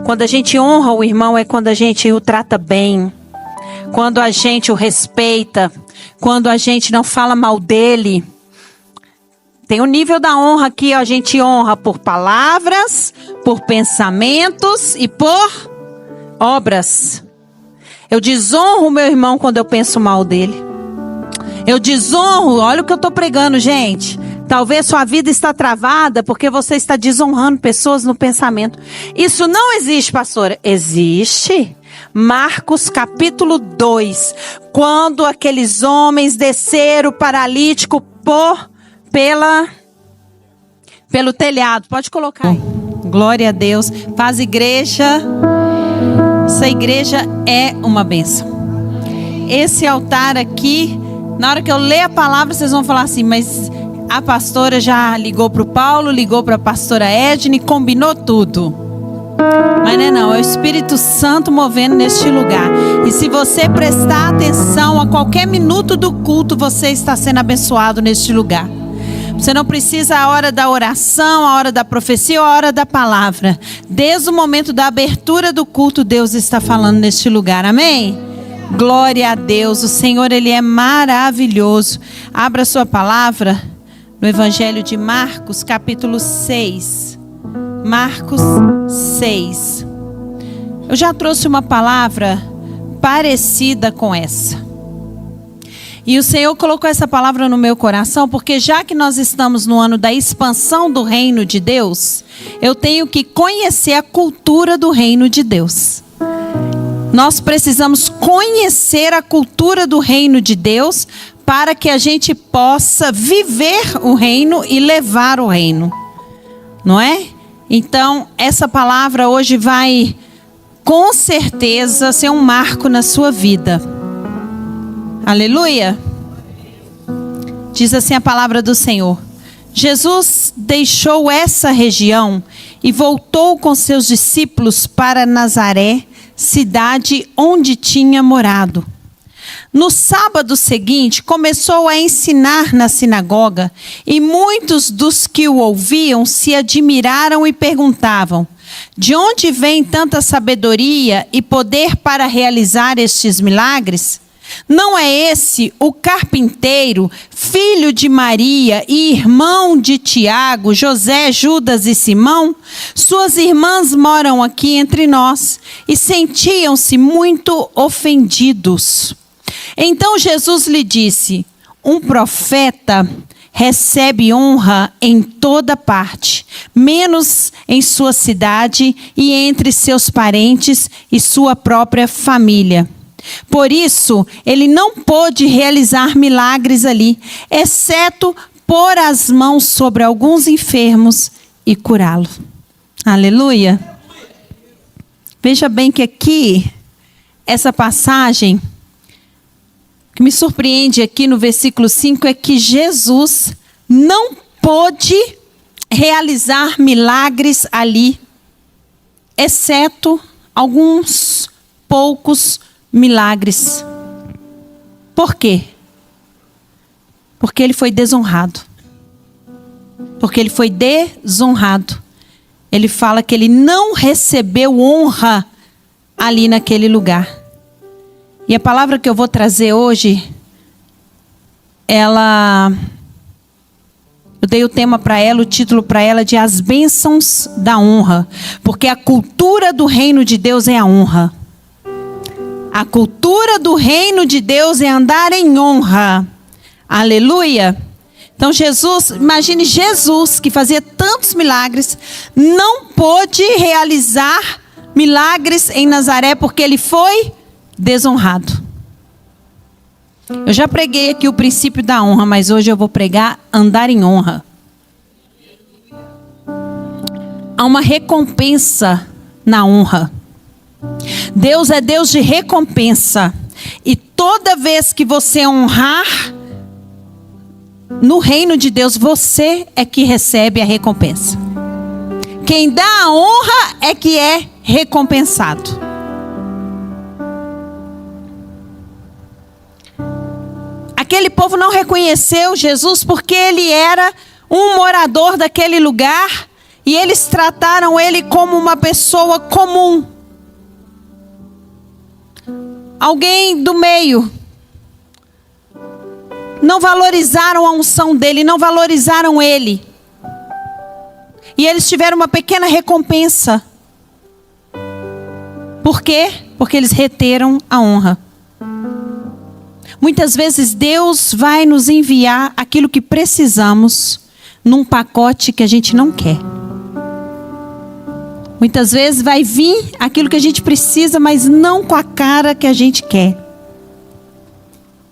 Quando a gente honra o irmão é quando a gente o trata bem, quando a gente o respeita, quando a gente não fala mal dele. Tem o nível da honra aqui, ó, a gente honra por palavras, por pensamentos e por obras. Eu desonro o meu irmão quando eu penso mal dele. Eu desonro, olha o que eu estou pregando, gente. Talvez sua vida está travada porque você está desonrando pessoas no pensamento. Isso não existe, pastora. Existe. Marcos capítulo 2. Quando aqueles homens desceram o paralítico pelo telhado. Pode colocar aí. Glória a Deus. Faz igreja. Essa igreja é uma bênção. Esse altar aqui, na hora que eu ler a palavra, vocês vão falar assim, mas a pastora já ligou para o Paulo, ligou para a pastora Edne, combinou tudo. Mas não é o Espírito Santo movendo neste lugar. E se você prestar atenção, a qualquer minuto do culto, você está sendo abençoado neste lugar. Você não precisa a hora da oração, a hora da profecia ou a hora da palavra. Desde o momento da abertura do culto, Deus está falando neste lugar. Amém? Glória a Deus. O Senhor, Ele é maravilhoso. Abra sua palavra no Evangelho de Marcos, capítulo 6. Marcos 6. Eu já trouxe uma palavra parecida com essa. E o Senhor colocou essa palavra no meu coração, porque já que nós estamos no ano da expansão do reino de Deus, eu tenho que conhecer a cultura do reino de Deus. Nós precisamos conhecer a cultura do reino de Deus para que a gente possa viver o reino e levar o reino. Não é? Então, essa palavra hoje vai, com certeza, ser um marco na sua vida. Aleluia. Diz assim a palavra do Senhor. Jesus deixou essa região e voltou com seus discípulos para Nazaré, cidade onde tinha morado. No sábado seguinte, começou a ensinar na sinagoga, e muitos dos que o ouviam se admiraram e perguntavam: de onde vem tanta sabedoria e poder para realizar estes milagres? Não é esse o carpinteiro, filho de Maria e irmão de Tiago, José, Judas e Simão? Suas irmãs moram aqui entre nós. E sentiam-se muito ofendidos. Então Jesus lhe disse: um profeta recebe honra em toda parte, menos em sua cidade e entre seus parentes e sua própria família. Por isso, ele não pôde realizar milagres ali, exceto pôr as mãos sobre alguns enfermos e curá-los. Aleluia. Veja bem que aqui, essa passagem, que me surpreende aqui no versículo 5 é que Jesus não pôde realizar milagres ali, exceto alguns poucos milagres. Por quê? Porque ele foi desonrado. Porque ele foi desonrado. Ele fala que ele não recebeu honra ali naquele lugar. E a palavra que eu vou trazer hoje, eu dei o tema para ela, o título para ela de As Bênçãos da Honra. Porque a cultura do reino de Deus é a honra. A cultura do reino de Deus é andar em honra. Aleluia. Então Jesus, imagine Jesus que fazia tantos milagres, não pôde realizar milagres em Nazaré porque ele foi desonrado. Eu já preguei aqui o princípio da honra, mas hoje eu vou pregar andar em honra. Há uma recompensa na honra. Deus é Deus de recompensa. E toda vez que você honrar no reino de Deus, você é que recebe a recompensa. Quem dá a honra é que é recompensado. Aquele povo não reconheceu Jesus porque ele era um morador daquele lugar E eles trataram ele como uma pessoa comum. Alguém do meio. Não valorizaram a unção dele, não valorizaram ele. E eles tiveram uma pequena recompensa. Por quê? Porque eles reteram a honra. Muitas vezes Deus vai nos enviar aquilo que precisamos num pacote que a gente não quer. Muitas vezes vai vir aquilo que a gente precisa, mas não com a cara que a gente quer.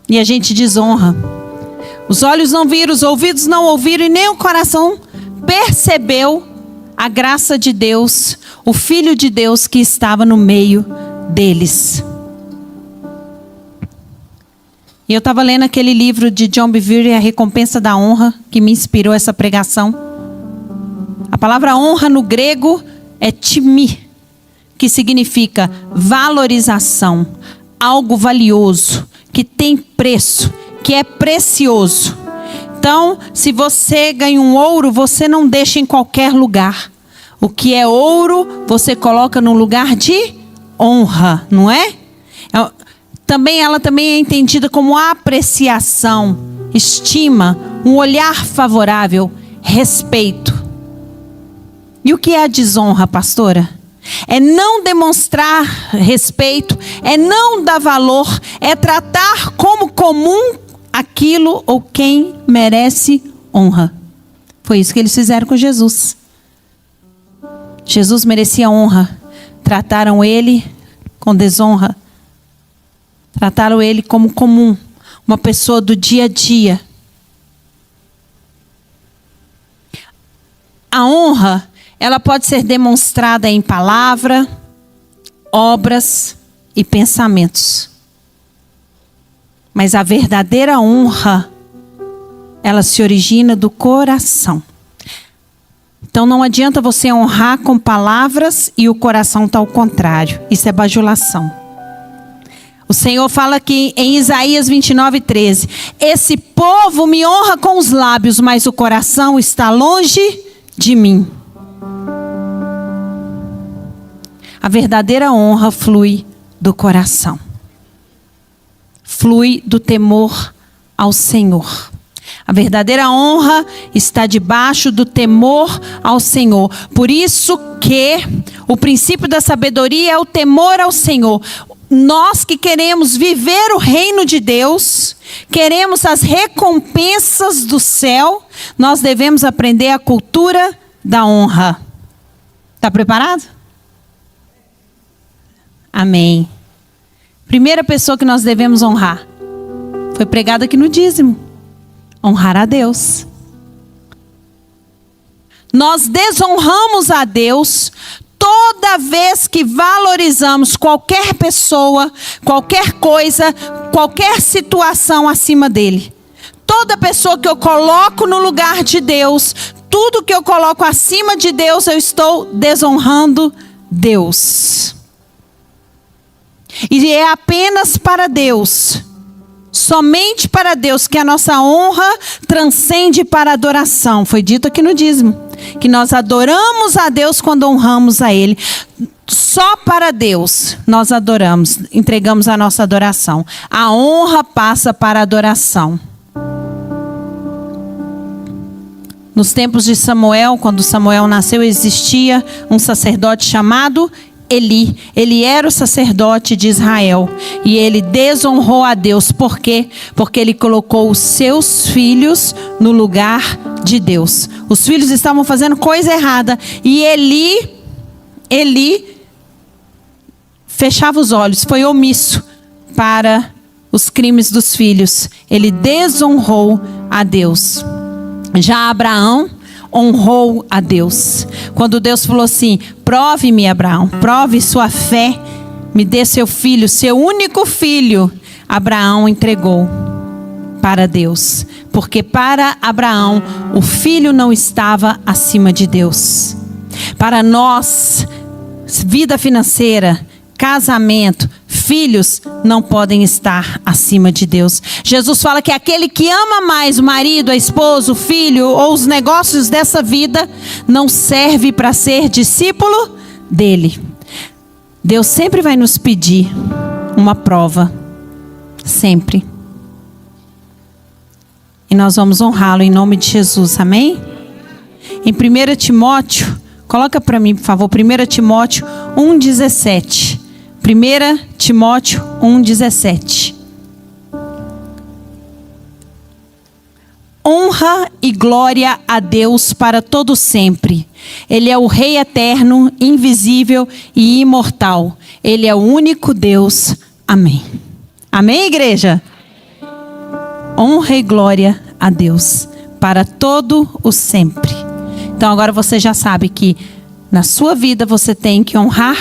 E a gente desonra. Os olhos não viram, os ouvidos não ouviram e nem o coração percebeu a graça de Deus, o Filho de Deus que estava no meio deles. E eu estava lendo aquele livro de John Bevere, A Recompensa da Honra, que me inspirou essa pregação. A palavra honra no grego é timi, que significa valorização, algo valioso, que tem preço, que é precioso. Então, se você ganha um ouro, você não deixa em qualquer lugar. O que é ouro, você coloca num lugar de honra, não é? Ela também é entendida como apreciação, estima, um olhar favorável, respeito. E o que é a desonra, pastora? É não demonstrar respeito, é não dar valor, é tratar como comum aquilo ou quem merece honra. Foi isso que eles fizeram com Jesus. Jesus merecia honra. Trataram ele com desonra. Trataram ele como comum, uma pessoa do dia a dia. A honra, ela pode ser demonstrada em palavra, obras e pensamentos. Mas a verdadeira honra, ela se origina do coração. Então não adianta você honrar com palavras e o coração está ao contrário. Isso é bajulação. O Senhor fala aqui em Isaías 29:13. Esse povo me honra com os lábios, mas o coração está longe de mim. A verdadeira honra flui do coração. Flui do temor ao Senhor. A verdadeira honra está debaixo do temor ao Senhor. Por isso que o princípio da sabedoria é o temor ao Senhor. Nós que queremos viver o reino de Deus, queremos as recompensas do céu, nós devemos aprender a cultura da honra. Está preparado? Amém. Primeira pessoa que nós devemos honrar foi pregada aqui no dízimo. Honrar a Deus. Nós desonramos a Deus toda vez que valorizamos qualquer pessoa, qualquer coisa, qualquer situação acima dele. Toda pessoa que eu coloco no lugar de Deus, tudo que eu coloco acima de Deus, eu estou desonrando Deus. E é apenas para Deus, somente para Deus, que a nossa honra transcende para a adoração. Foi dito aqui no dízimo, que nós adoramos a Deus quando honramos a Ele. Só para Deus nós adoramos, entregamos a nossa adoração. A honra passa para a adoração. Nos tempos de Samuel, quando Samuel nasceu, existia um sacerdote chamado Eli. Ele era o sacerdote de Israel. E ele desonrou a Deus. Por quê? Porque ele colocou os seus filhos no lugar de Deus. Os filhos estavam fazendo coisa errada. E Eli fechava os olhos. Foi omisso para os crimes dos filhos. Ele desonrou a Deus. Já Abraão honrou a Deus. Quando Deus falou assim: prove-me, Abraão, prove sua fé, me dê seu filho, seu único filho. Abraão entregou para Deus, porque para Abraão o filho não estava acima de Deus. Para nós, vida financeira, casamento, filhos não podem estar acima de Deus. Jesus fala que aquele que ama mais o marido, a esposa, o filho ou os negócios dessa vida não serve para ser discípulo dele. Deus sempre vai nos pedir uma prova, sempre. E nós vamos honrá-lo em nome de Jesus, amém? Em 1 Timóteo, coloca para mim, por favor, 1 Timóteo 1,17. 1 Timóteo 1,17. Honra e glória a Deus para todo sempre. Ele é o Rei eterno, invisível e imortal. Ele é o único Deus. Amém. Amém, igreja? Honra e glória a Deus para todo o sempre. Então agora você já sabe que na sua vida você tem que honrar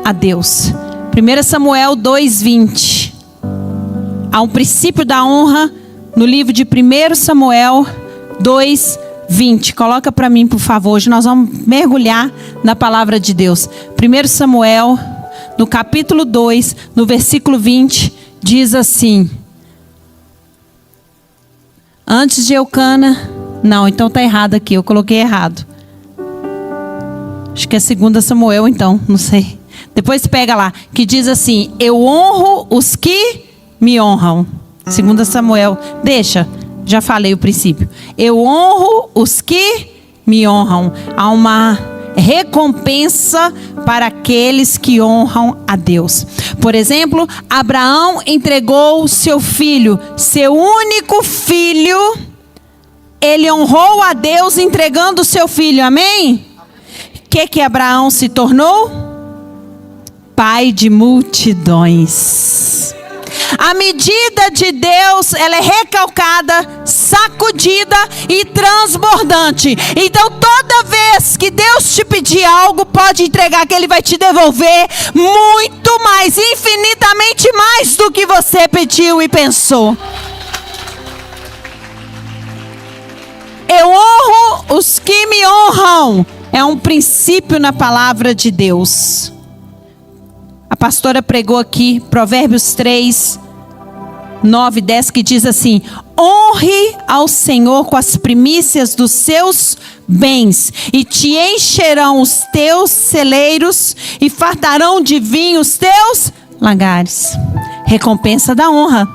a Deus. 1 Samuel 2:20. Há um princípio da honra no livro de 1 Samuel 2:20. Coloca para mim, por favor. Hoje nós vamos mergulhar na palavra de Deus. 1 Samuel, no capítulo 2, no versículo 20, diz assim: antes de Eucana... Não, então está errado aqui, eu coloquei errado. Acho que é 2 Samuel então, não sei. Depois pega lá, que diz assim: eu honro os que me honram. 2 Samuel, deixa, já falei o princípio. Eu honro os que me honram. Há uma recompensa para aqueles que honram a Deus. Por exemplo, Abraão entregou seu filho, seu único filho. Ele honrou a Deus entregando o seu filho, amém? O que Abraão se tornou? Pai de multidões. A medida de Deus, ela é recalcada, sacudida e transbordante. Então toda vez que Deus te pedir algo, pode entregar que Ele vai te devolver muito mais, infinitamente mais do que você pediu e pensou. Eu honro os que me honram. É um princípio na palavra de Deus. A pastora pregou aqui Provérbios 3, 9, 10, que diz assim: honre ao Senhor com as primícias dos seus bens, e te encherão os teus celeiros, e fartarão de vinho os teus lagares. Recompensa da honra.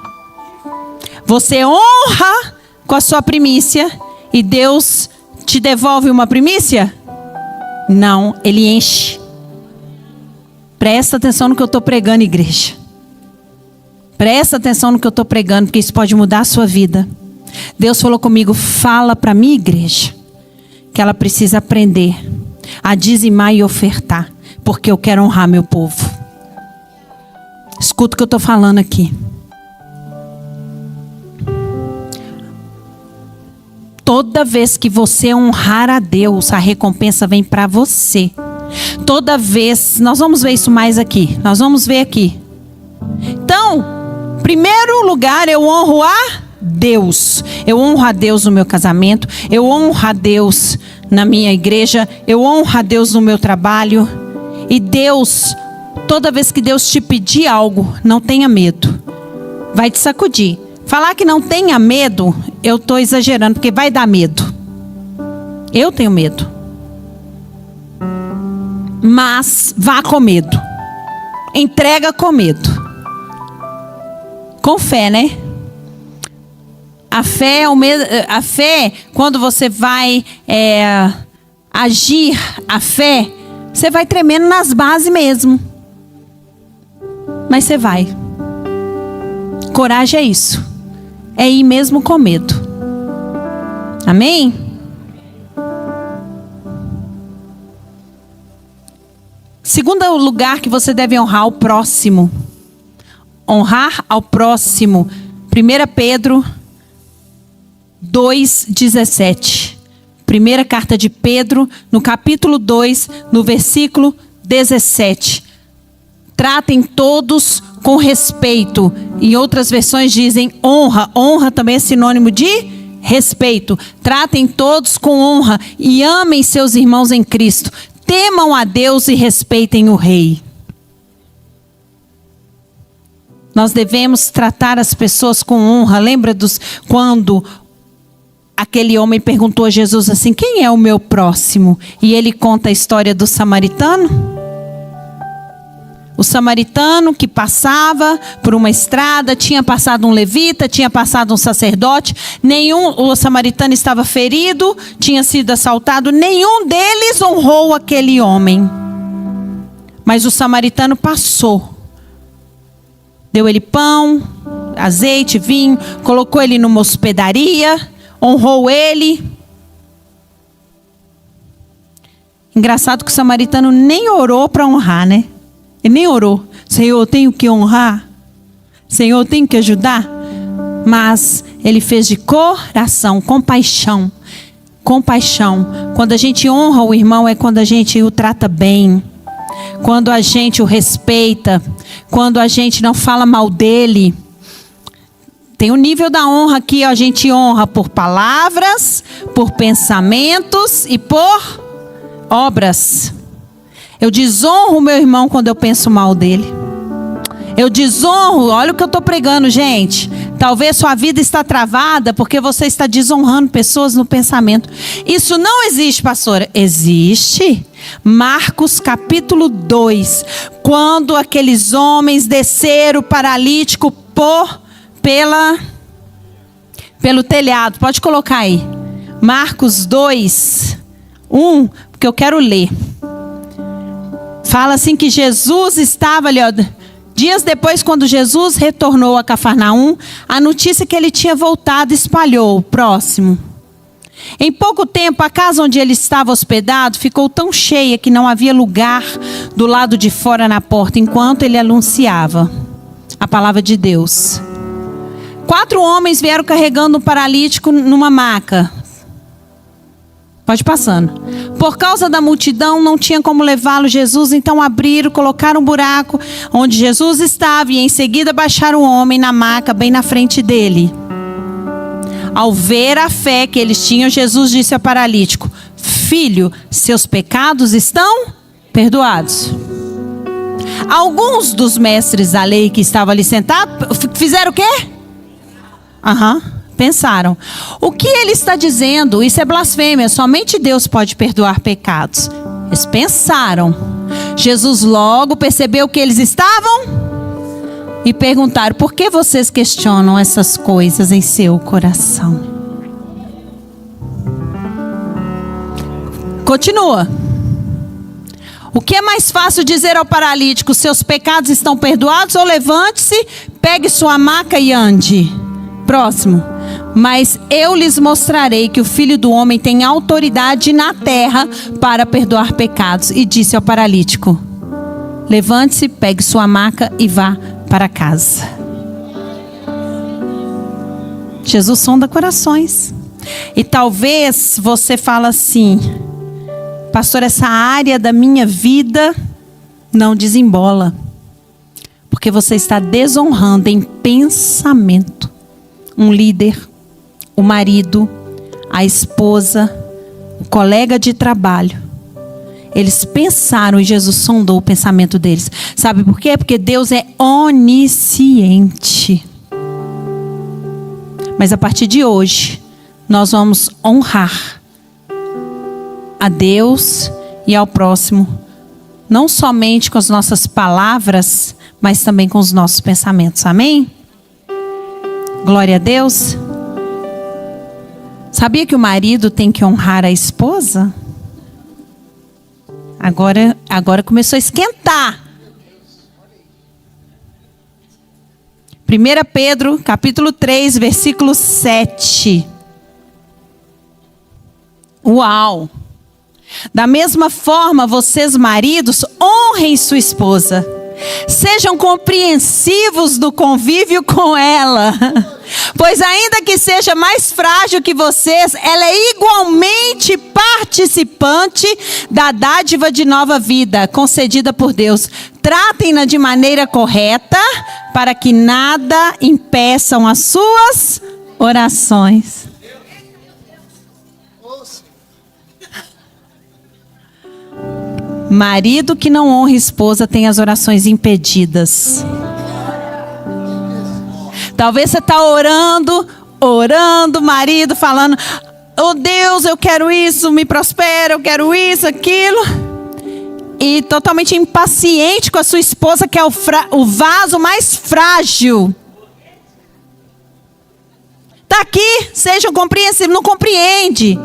Você honra com a sua primícia, e Deus te devolve uma primícia? Não, Ele enche. Presta atenção no que eu estou pregando, igreja. Presta atenção no que eu estou pregando, porque isso pode mudar a sua vida. Deus falou comigo: fala para a minha igreja que ela precisa aprender a dizimar e ofertar, porque eu quero honrar meu povo. Escuta o que eu estou falando aqui. Toda vez que você honrar a Deus, a recompensa vem para você. Toda vez, nós vamos ver isso mais aqui. Nós vamos ver aqui. Então, em primeiro lugar, eu honro a Deus. Eu honro a Deus no meu casamento. Eu honro a Deus na minha igreja. Eu honro a Deus no meu trabalho. E Deus, toda vez que Deus te pedir algo, não tenha medo. Vai te sacudir. Falar que não tenha medo, eu estou exagerando, porque vai dar medo. Eu tenho medo. Mas vá com medo. Entrega com medo. Com fé, né? A fé é o medo. A fé, quando você vai agir a fé, você vai tremendo nas bases mesmo. Mas você vai. Coragem é isso. É ir mesmo com medo. Amém? Segundo lugar que você deve honrar o próximo. Honrar ao próximo. 1 Pedro 2,17. Primeira carta de Pedro, no capítulo 2, no versículo 17. Tratem todos com respeito. Em outras versões dizem honra. Honra também é sinônimo de respeito. Tratem todos com honra e amem seus irmãos em Cristo. Temam a Deus e respeitem o Rei. Nós devemos tratar as pessoas com honra. Lembra quando aquele homem perguntou a Jesus assim: quem é o meu próximo? E ele conta a história do samaritano. O samaritano que passava por uma estrada, tinha passado um levita, tinha passado um sacerdote. O samaritano estava ferido, tinha sido assaltado. Nenhum deles honrou aquele homem. Mas o samaritano passou. Deu ele pão, azeite, vinho, colocou ele numa hospedaria, honrou ele. Engraçado que o samaritano nem orou para honrar, né? Ele nem orou. Senhor, eu tenho que honrar. Senhor, eu tenho que ajudar. Mas ele fez de coração, compaixão. Compaixão. Quando a gente honra o irmão é quando a gente o trata bem. Quando a gente o respeita. Quando a gente não fala mal dele. Tem o nível da honra aqui. A gente honra por palavras, por pensamentos e por obras. Eu desonro o meu irmão quando eu penso mal dele. Eu desonro, olha o que eu estou pregando, gente. Talvez sua vida está travada porque você está desonrando pessoas no pensamento. Isso não existe, pastora. Existe. Marcos capítulo 2. Quando aqueles homens desceram o paralítico pelo telhado. Pode colocar aí. Marcos 2, 1, porque eu quero ler. Fala assim que Jesus estava ali, ó, dias depois, quando Jesus retornou a Cafarnaum, a notícia que ele tinha voltado espalhou. Próximo. Em pouco tempo, a casa onde ele estava hospedado ficou tão cheia que não havia lugar do lado de fora na porta, enquanto ele anunciava a palavra de Deus. 4 homens vieram carregando um paralítico numa maca. Pode passando. Por causa da multidão, não tinha como levá-lo. Jesus então abriram, colocaram um buraco onde Jesus estava e em seguida baixaram o homem na maca bem na frente dele. Ao ver a fé que eles tinham, Jesus disse ao paralítico: filho, seus pecados estão perdoados. Alguns dos mestres da lei que estavam ali sentados, fizeram o quê? Pensaram, o que ele está dizendo? Isso é blasfêmia, somente Deus pode perdoar pecados. Eles pensaram. Jesus logo percebeu que eles estavam e perguntaram: por que vocês questionam essas coisas em seu coração? Continua. O que é mais fácil dizer ao paralítico: seus pecados estão perdoados? Ou levante-se, pegue sua maca e ande? Próximo. Mas eu lhes mostrarei que o Filho do Homem tem autoridade na terra para perdoar pecados. E disse ao paralítico: levante-se, pegue sua maca e vá para casa. Jesus sonda corações. E talvez você fale assim: pastor, essa área da minha vida não desembola. Porque você está desonrando em pensamento um líder, o marido, a esposa, o colega de trabalho. Eles pensaram e Jesus sondou o pensamento deles. Sabe por quê? Porque Deus é onisciente. Mas a partir de hoje, nós vamos honrar a Deus e ao próximo, não somente com as nossas palavras, mas também com os nossos pensamentos. Amém? Glória a Deus. Sabia que o marido tem que honrar a esposa? Agora começou a esquentar. 1 Pedro, capítulo 3, versículo 7. Uau! Da mesma forma, vocês maridos, honrem sua esposa. Sejam compreensivos do convívio com ela. Pois ainda que seja mais frágil que vocês, ela é igualmente participante da dádiva de nova vida concedida por Deus. Tratem-na de maneira correta, para que nada impeçam as suas orações. Marido que não honra esposa tem as orações impedidas. Talvez você está orando, marido falando: oh Deus, eu quero isso, me prospera, eu quero isso, aquilo. E totalmente impaciente com a sua esposa, que é o vaso mais frágil. Está aqui, sejam compreensivos, não compreende.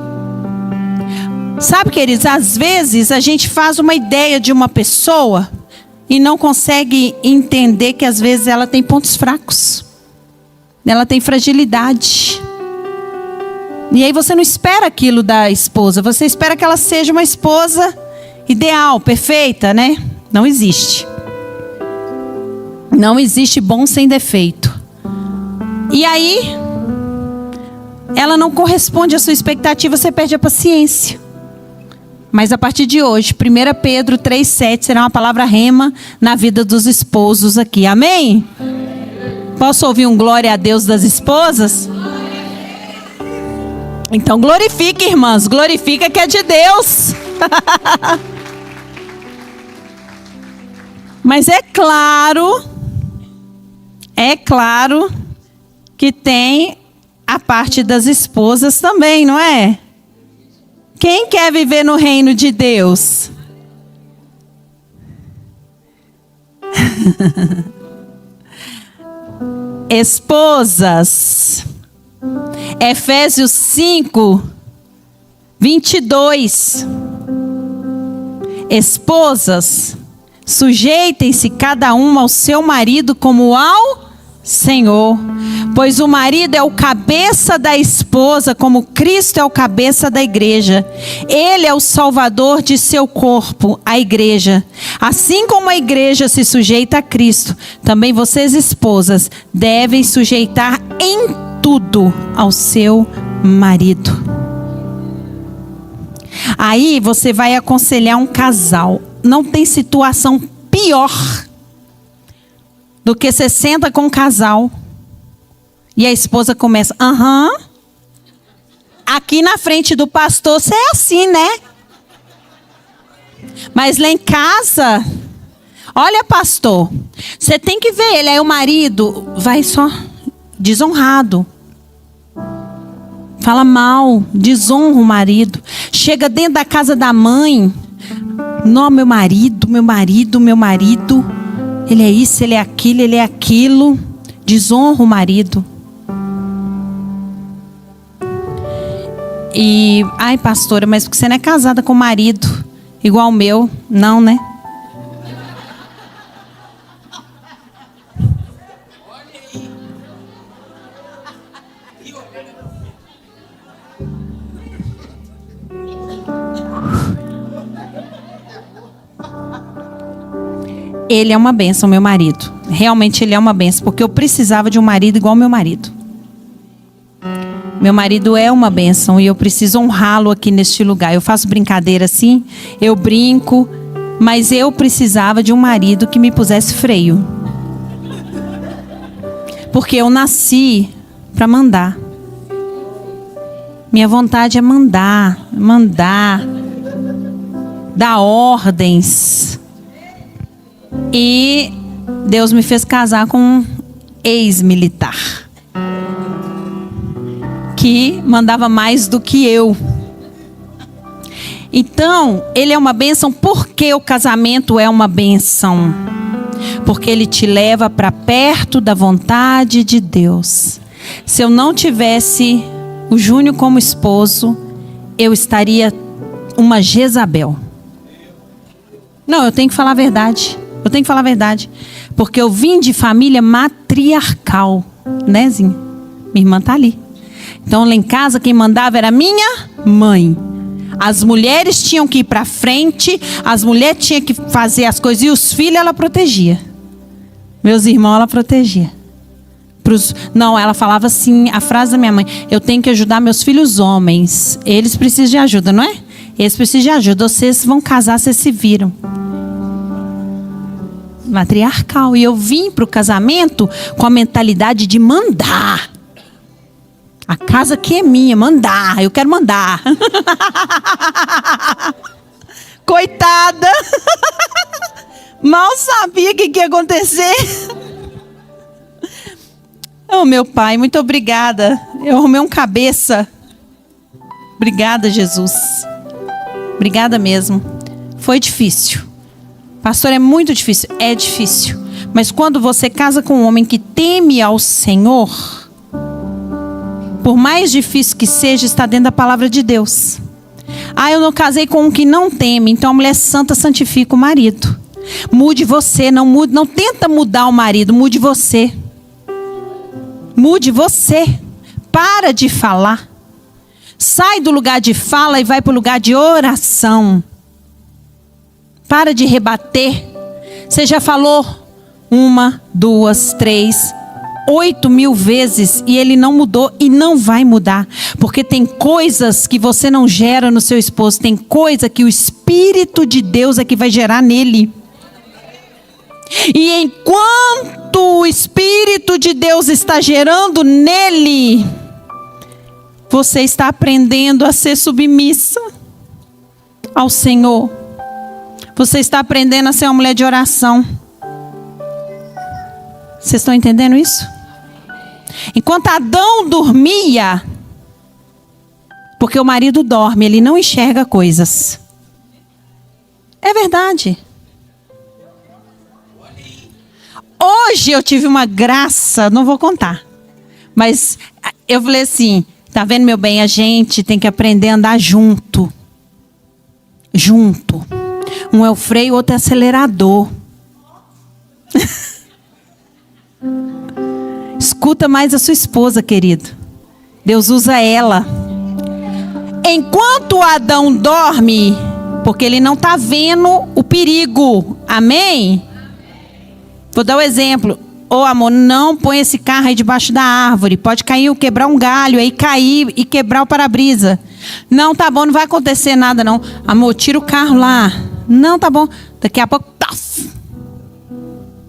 Sabe, queridos, às vezes a gente faz uma ideia de uma pessoa e não consegue entender que às vezes ela tem pontos fracos. Ela tem fragilidade. E aí você não espera aquilo da esposa. Você espera que ela seja uma esposa ideal, perfeita, né? Não existe. Não existe bom sem defeito. E aí, ela não corresponde à sua expectativa, você perde a paciência. Mas a partir de hoje, 1 Pedro 3,7 será uma palavra rema na vida dos esposos aqui. Amém? Posso ouvir um glória a Deus das esposas? Então glorifique, irmãs. Glorifica que é de Deus. Mas é claro que tem a parte das esposas também, não é? Quem quer viver no reino de Deus? Esposas. Efésios 5, 22. Esposas, sujeitem-se cada uma ao seu marido como ao Senhor, pois o marido é o cabeça da esposa, como Cristo é o cabeça da igreja. Ele é o salvador de seu corpo, a igreja. Assim como a igreja se sujeita a Cristo, também vocês, esposas, devem sujeitar em tudo ao seu marido. Aí você vai aconselhar um casal. Não tem situação pior do que você senta com um casal e a esposa começa: aqui na frente do pastor você é assim, né? Mas lá em casa, olha, pastor, você tem que ver ele. Aí o marido vai só desonrado, fala mal, desonra o marido. Chega dentro da casa da mãe: não, meu marido. Ele é isso, ele é aquilo. Desonra o marido. E, ai, pastora, mas porque você não é casada com o marido igual o meu? Não, né? Ele é uma bênção, meu marido. Realmente ele é uma bênção, porque eu precisava de um marido igual ao meu marido. Meu marido é uma bênção e eu preciso honrá-lo aqui neste lugar. Eu faço brincadeira assim, eu brinco, mas eu precisava de um marido que me pusesse freio. Porque eu nasci para mandar. Minha vontade é mandar, dar ordens. E Deus me fez casar com um ex-militar que mandava mais do que eu. Então, ele é uma bênção. Porque o casamento é uma bênção? Porque ele te leva para perto da vontade de Deus. Se eu não tivesse o Júnior como esposo, eu estaria uma Jezabel. Não, eu tenho que falar a verdade. Porque eu vim de família matriarcal, né, Zinha? Minha irmã tá ali. Então lá em casa quem mandava era minha mãe. As mulheres tinham que ir para frente, as mulheres tinham que fazer as coisas, e os filhos ela protegia. Meus irmãos ela protegia. Não, ela falava assim, a frase da minha mãe: eu tenho que ajudar meus filhos homens. Eles precisam de ajuda, não é? Eles precisam de ajuda. Vocês vão casar, vocês se viram. Matriarcal. E eu vim para o casamento com a mentalidade de mandar. A casa aqui é minha, mandar. Eu quero mandar. Coitada. Mal sabia o que ia acontecer. Oh, meu Pai, muito obrigada. Eu arrumei um cabeça. Obrigada, Jesus. Obrigada mesmo. Foi difícil. Pastor, é muito difícil. É difícil. Mas quando você casa com um homem que teme ao Senhor, por mais difícil que seja, está dentro da palavra de Deus. Eu não casei com um que não teme. Então a mulher santa santifica o marido. Mude você, não mude, não tenta mudar o marido, mude você. Mude você. Para de falar. Sai do lugar de fala e vai para o lugar de oração. Para de rebater. Você já falou 1, 2, 3, 8.000 vezes e ele não mudou e não vai mudar. Porque tem coisas que você não gera no seu esposo. Tem coisa que o Espírito de Deus é que vai gerar nele. E enquanto o Espírito de Deus está gerando nele, você está aprendendo a ser submissa ao Senhor. Você está aprendendo a ser uma mulher de oração. Vocês estão entendendo isso? Enquanto Adão dormia, porque o marido dorme, ele não enxerga coisas. É verdade. Hoje eu tive uma graça, não vou contar. Mas eu falei assim, tá vendo, meu bem? A gente tem que aprender a andar junto. Junto. Um é o freio, o outro é o acelerador. Escuta mais a sua esposa, querido. Deus usa ela. Enquanto Adão dorme, porque ele não está vendo o perigo. Amém? Vou dar um exemplo. Amor, não põe esse carro aí debaixo da árvore. Pode cair, quebrar um galho aí, cair e quebrar o para-brisa. Não, tá bom, não vai acontecer nada não. Amor, tira o carro lá. Não, tá bom. Daqui a pouco, taf,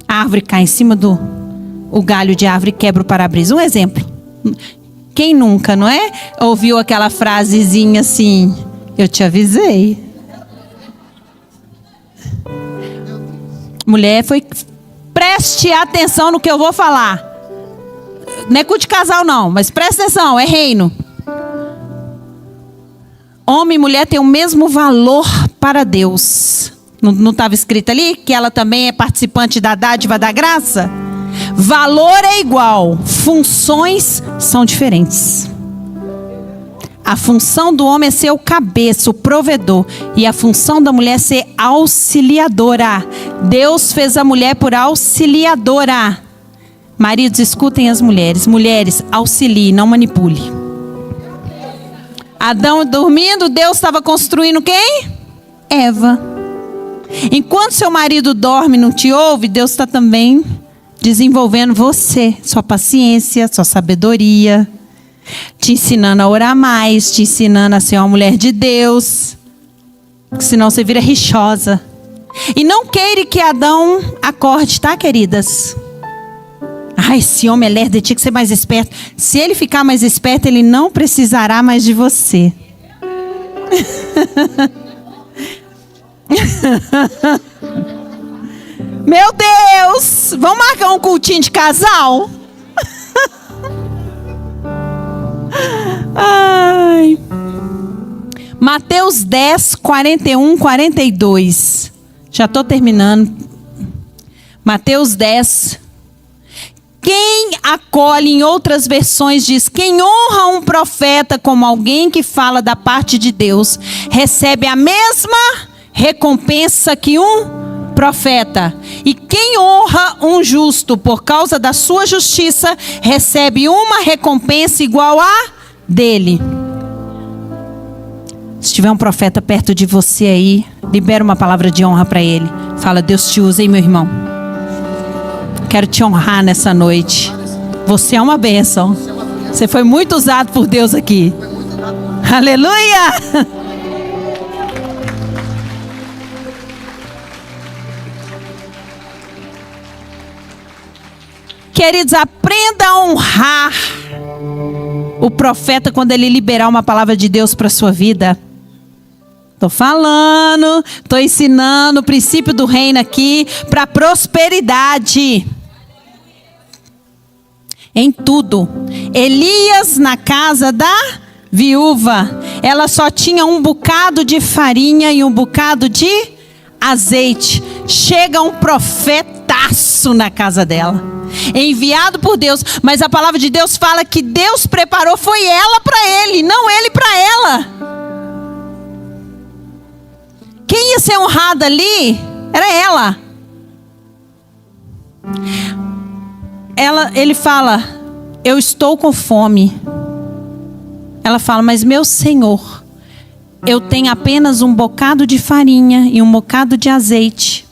a árvore cai em cima o galho de árvore e quebra o para-brisa. Um exemplo. Quem nunca, não é? Ouviu aquela frasezinha assim, eu te avisei. Mulher, preste atenção no que eu vou falar. Não é culto de casal não, mas preste atenção, é reino. Homem e mulher têm o mesmo valor para Deus. Não estava escrito ali que ela também é participante da dádiva da graça? Valor é igual, funções são diferentes. A função do homem é ser o cabeça, o provedor. E a função da mulher é ser auxiliadora. Deus fez a mulher por auxiliadora. Maridos, escutem as mulheres. Mulheres, auxilie, não manipule. Adão dormindo, Deus estava construindo quem? Eva. Enquanto seu marido dorme e não te ouve, Deus está também desenvolvendo você. Sua paciência, sua sabedoria. Te ensinando a orar mais, te ensinando a ser uma mulher de Deus. Senão você vira rixosa. E não queira que Adão acorde, tá, queridas? Esse homem é lerdo, tinha que ser mais esperto. Se ele ficar mais esperto, ele não precisará mais de você. Meu Deus! Vamos marcar um cultinho de casal? Ai. Mateus 10, 41, 42. Já estou terminando. Mateus 10. Quem acolhe, em outras versões diz, quem honra um profeta como alguém que fala da parte de Deus, recebe a mesma recompensa que um profeta. E quem honra um justo por causa da sua justiça, recebe uma recompensa igual a dele. Se tiver um profeta perto de você aí, libera uma palavra de honra para ele. Fala, Deus te usa, hein, meu irmão? Quero te honrar nessa noite. Você é uma bênção. Você foi muito usado por Deus aqui. Aleluia! Queridos, aprenda a honrar o profeta quando ele liberar uma palavra de Deus para a sua vida. Estou falando, estou ensinando o princípio do reino aqui para prosperidade. Em tudo. Elias na casa da viúva. Ela só tinha um bocado de farinha e um bocado de azeite. Chega um profetaço na casa dela, enviado por Deus, mas a palavra de Deus fala que Deus preparou, foi ela para ele, não ele para ela. Quem ia ser honrada ali era ela. Ele fala: eu estou com fome. Ela fala: mas meu Senhor, eu tenho apenas um bocado de farinha e um bocado de azeite.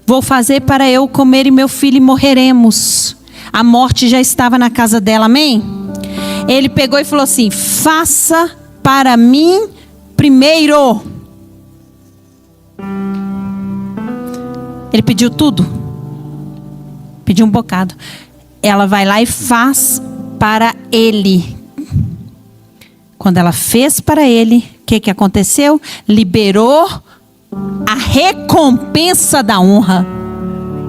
Vou fazer para eu comer e meu filho e morreremos. A morte já estava na casa dela, amém? Ele pegou e falou assim: faça para mim primeiro. Ele pediu tudo? Pediu um bocado. Ela vai lá e faz para ele. Quando ela fez para ele, o que aconteceu? Liberou a recompensa da honra.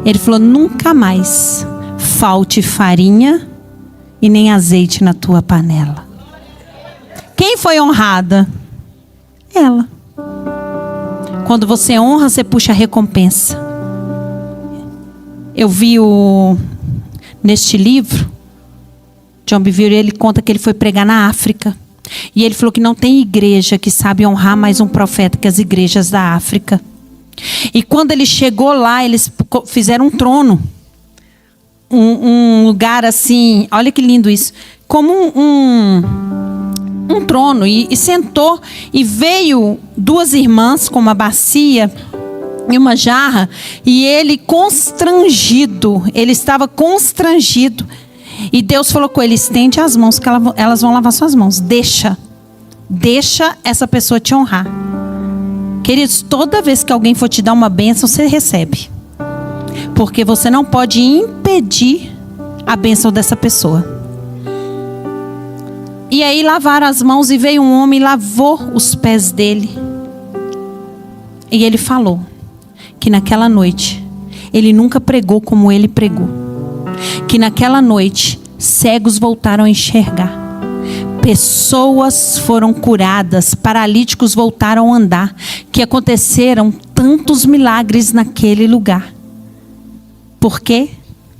Ele falou: nunca mais falte farinha e nem azeite na tua panela. Quem foi honrada? Ela. Quando você honra, você puxa a recompensa. Eu vi neste livro, John Bevere, ele conta que ele foi pregar na África. E ele falou que não tem igreja que sabe honrar mais um profeta que as igrejas da África. E quando ele chegou lá, eles fizeram um trono. Um lugar assim, olha que lindo isso. Como um trono. E sentou. E veio duas irmãs com uma bacia e uma jarra. E ele constrangido. Ele estava constrangido. E Deus falou com ele: estende as mãos que elas vão lavar suas mãos. Deixa essa pessoa te honrar. Queridos, toda vez que alguém for te dar uma bênção, você recebe. Porque você não pode impedir a bênção dessa pessoa. E aí lavaram as mãos e veio um homem e lavou os pés dele. E ele falou que naquela noite ele nunca pregou como ele pregou. Que naquela noite cegos voltaram a enxergar, pessoas foram curadas, paralíticos voltaram a andar, que aconteceram tantos milagres naquele lugar. Por quê?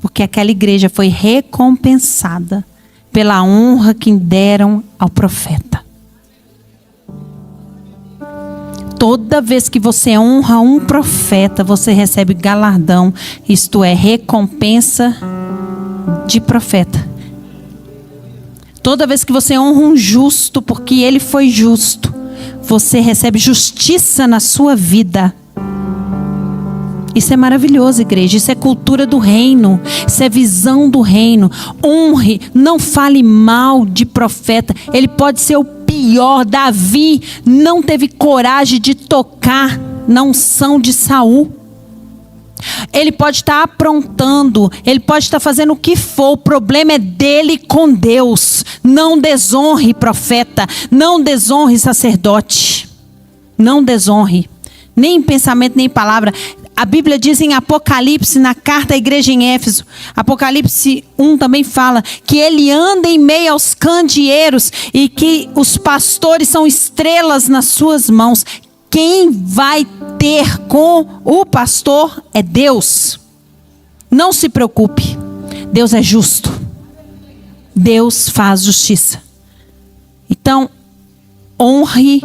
Porque aquela igreja foi recompensada pela honra que deram ao profeta. Toda vez que você honra um profeta, você recebe galardão, isto é, recompensa de profeta. Toda vez que você honra um justo, porque ele foi justo, você recebe justiça na sua vida. Isso é maravilhoso, igreja. Isso é cultura do reino. Isso é visão do reino. Honre, não fale mal de profeta. Ele pode ser o pior. Davi não teve coragem de tocar na unção de Saul. Ele pode estar aprontando, ele pode estar fazendo o que for, o problema é dele com Deus. Não desonre profeta, não desonre sacerdote, não desonre, nem em pensamento, nem em palavra. A Bíblia diz em Apocalipse, na carta à igreja em Éfeso, Apocalipse 1 também fala que ele anda em meio aos candeeiros e que os pastores são estrelas nas suas mãos. Quem vai ter com o pastor é Deus. Não se preocupe. Deus é justo. Deus faz justiça. Então, honre.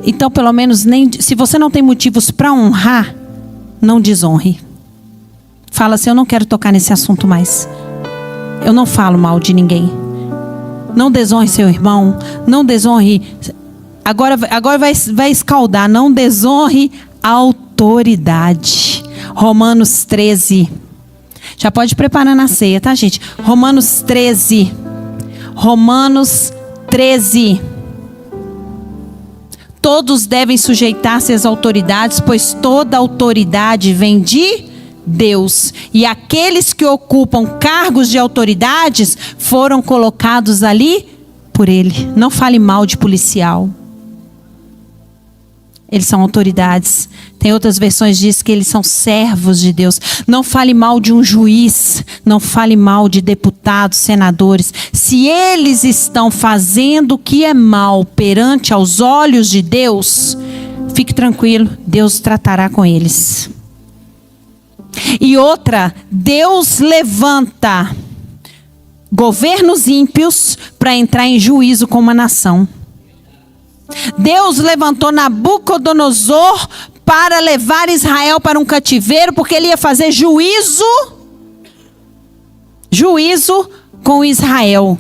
Então, pelo menos, se você não tem motivos para honrar, não desonre. Fala assim: eu não quero tocar nesse assunto mais. Eu não falo mal de ninguém. Não desonre seu irmão. Não desonre. Agora vai escaldar. Não desonre a autoridade. Romanos 13. Já pode preparar na ceia, tá, gente? Romanos 13. Romanos 13. Todos devem sujeitar-se às autoridades, pois toda autoridade vem de Deus. E aqueles que ocupam cargos de autoridades foram colocados ali por Ele. Não fale mal de policial. Eles são autoridades. Tem outras versões que diz que eles são servos de Deus. Não fale mal de um juiz, não fale mal de deputados, senadores. Se eles estão fazendo o que é mal perante aos olhos de Deus, fique tranquilo, Deus tratará com eles. E outra, Deus levanta governos ímpios para entrar em juízo com uma nação. Deus levantou Nabucodonosor para levar Israel para um cativeiro, porque ele ia fazer juízo com Israel.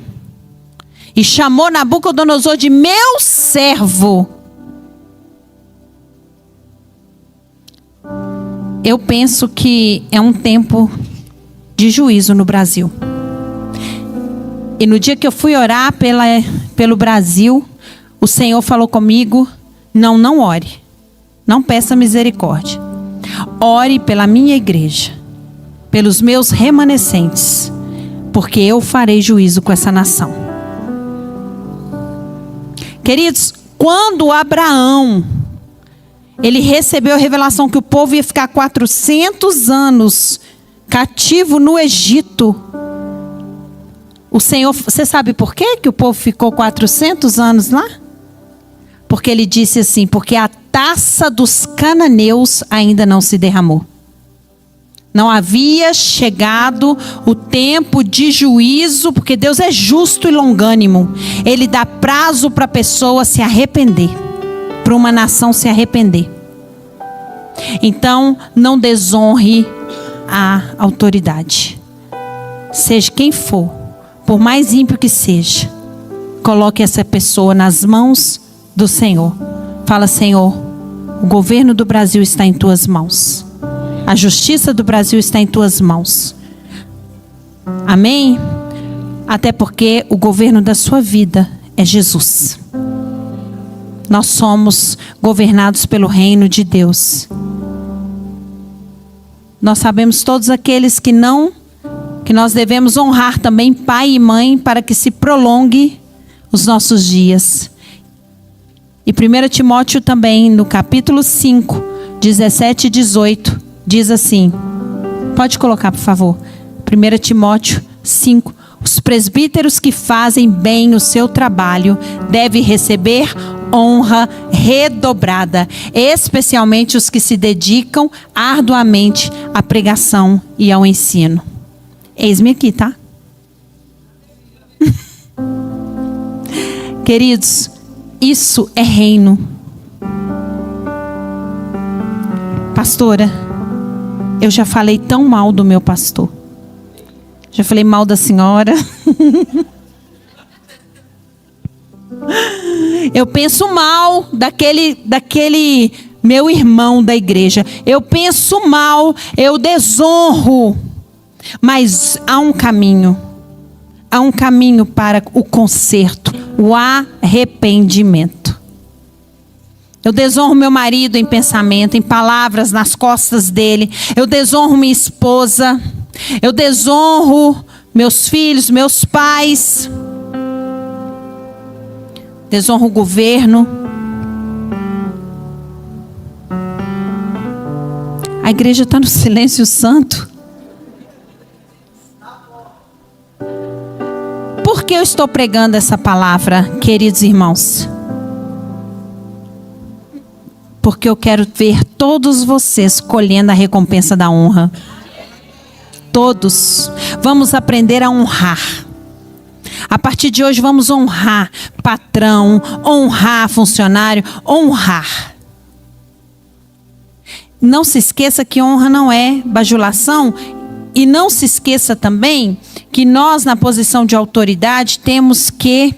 E chamou Nabucodonosor de meu servo. Eu penso que é um tempo de juízo no Brasil. E no dia que eu fui orar pelo Brasil, o Senhor falou comigo: não ore. Não peça misericórdia. Ore pela minha igreja, pelos meus remanescentes, porque eu farei juízo com essa nação. Queridos, quando Abraão, ele recebeu a revelação que o povo ia ficar 400 anos cativo no Egito. O Senhor, você sabe por quê que o povo ficou 400 anos lá? Porque ele disse assim: porque a taça dos cananeus ainda não se derramou. Não havia chegado o tempo de juízo, porque Deus é justo e longânimo. Ele dá prazo para a pessoa se arrepender, para uma nação se arrepender. Então, não desonre a autoridade. Seja quem for, por mais ímpio que seja, coloque essa pessoa nas mãos do Senhor. Fala: Senhor, o governo do Brasil está em tuas mãos. A justiça do Brasil está em tuas mãos. Amém? Até porque o governo da sua vida é Jesus. Nós somos governados pelo reino de Deus. Nós sabemos todos aqueles que nós devemos honrar também pai e mãe para que se prolongue os nossos dias. E 1 Timóteo também, no capítulo 5, 17 e 18, diz assim. Pode colocar, por favor. 1 Timóteo 5. Os presbíteros que fazem bem o seu trabalho devem receber honra redobrada, especialmente os que se dedicam arduamente à pregação e ao ensino. Eis-me aqui, tá? Queridos, isso é reino. Pastora, eu já falei tão mal do meu pastor. Já falei mal da senhora. Eu penso mal daquele meu irmão da igreja. Eu penso mal, eu desonro. Mas há um caminho. Há um caminho para o conserto, o arrependimento. Eu desonro meu marido em pensamento, em palavras, nas costas dele. Eu desonro minha esposa. Eu desonro meus filhos, meus pais. Desonro o governo. A igreja está no silêncio santo. Por que eu estou pregando essa palavra, queridos irmãos? Porque eu quero ver todos vocês colhendo a recompensa da honra. Todos. Vamos aprender a honrar. A partir de hoje vamos honrar patrão, honrar funcionário, honrar. Não se esqueça que honra não é bajulação. E não se esqueça também que nós, na posição de autoridade, temos que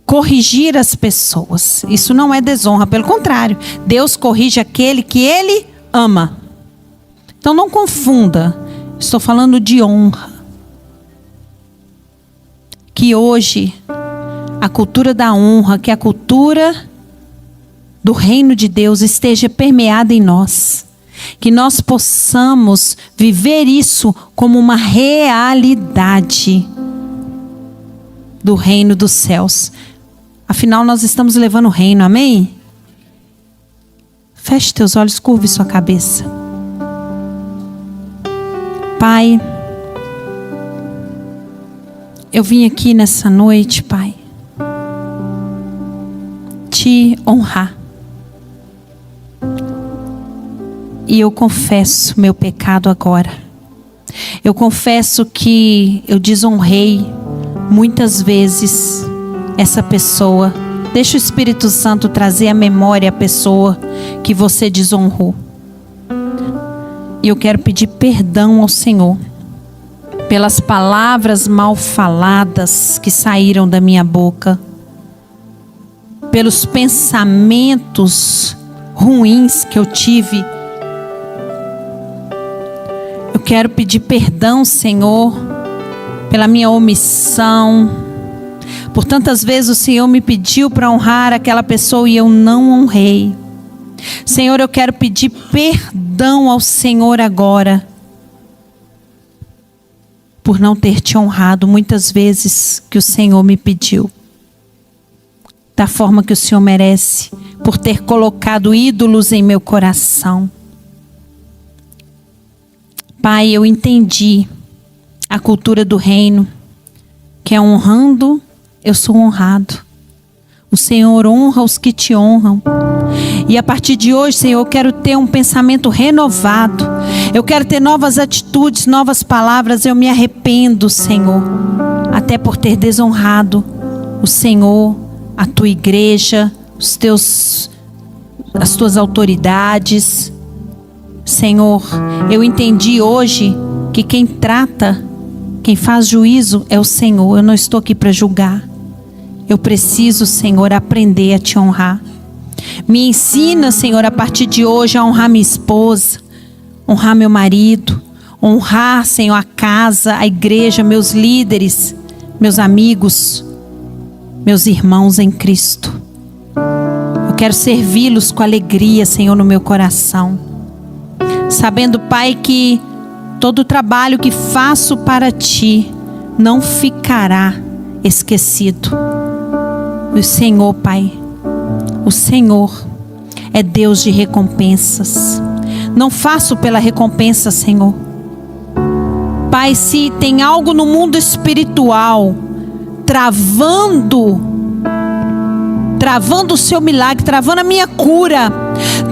corrigir as pessoas. Isso não é desonra, pelo contrário. Deus corrige aquele que Ele ama. Então não confunda. Estou falando de honra. Que hoje a cultura da honra, que a cultura do reino de Deus esteja permeada em nós. Que nós possamos viver isso como uma realidade do reino dos céus. Afinal, nós estamos levando o reino, amém? Feche teus olhos, curve sua cabeça. Pai, eu vim aqui nessa noite, Pai, te honrar. E eu confesso meu pecado agora. Eu confesso que eu desonrei muitas vezes essa pessoa. Deixa o Espírito Santo trazer à memória a pessoa que você desonrou. E eu quero pedir perdão ao Senhor pelas palavras mal faladas que saíram da minha boca, pelos pensamentos ruins que eu tive. Eu quero pedir perdão, Senhor, pela minha omissão. Por tantas vezes o Senhor me pediu para honrar aquela pessoa e eu não honrei. Senhor, eu quero pedir perdão ao Senhor agora por não ter te honrado muitas vezes que o Senhor me pediu, da forma que o Senhor merece, por ter colocado ídolos em meu coração. Pai, eu entendi a cultura do reino, que é honrando, eu sou honrado. O Senhor honra os que te honram. E a partir de hoje, Senhor, eu quero ter um pensamento renovado. Eu quero ter novas atitudes, novas palavras. Eu me arrependo, Senhor, até por ter desonrado o Senhor, a tua igreja, as tuas autoridades. Senhor, eu entendi hoje que quem trata, quem faz juízo é o Senhor. Eu não estou aqui para julgar. Eu preciso, Senhor, aprender a te honrar. Me ensina, Senhor, a partir de hoje a honrar minha esposa, honrar meu marido, honrar, Senhor, a casa, a igreja, meus líderes, meus amigos, meus irmãos em Cristo. Eu quero servi-los com alegria, Senhor, no meu coração. Sabendo, Pai, que todo o trabalho que faço para Ti não ficará esquecido. O Senhor, Pai, o Senhor é Deus de recompensas. Não faço pela recompensa, Senhor. Pai, se tem algo no mundo espiritual travando o seu milagre, travando a minha cura,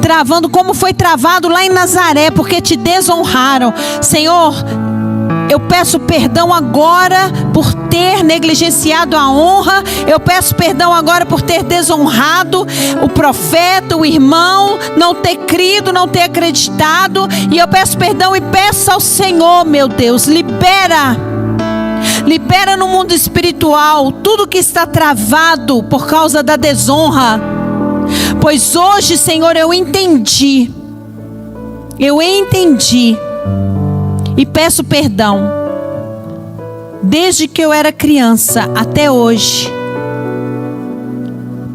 travando como foi travado lá em Nazaré, porque te desonraram, Senhor, eu peço perdão agora por ter negligenciado a honra. Eu peço perdão agora por ter desonrado o profeta, o irmão, não ter crido, não ter acreditado. E eu peço perdão e peço ao Senhor, meu Deus, libera no mundo espiritual tudo que está travado por causa da desonra. Pois hoje, Senhor, eu entendi. E peço perdão. Desde que eu era criança até hoje,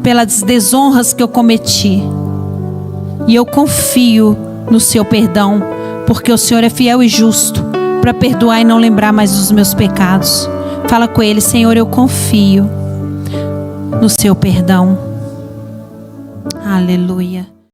pelas desonras que eu cometi. E eu confio no seu perdão, porque o Senhor é fiel e justo para perdoar e não lembrar mais dos meus pecados. Fala com Ele: Senhor, eu confio no seu perdão. Aleluia.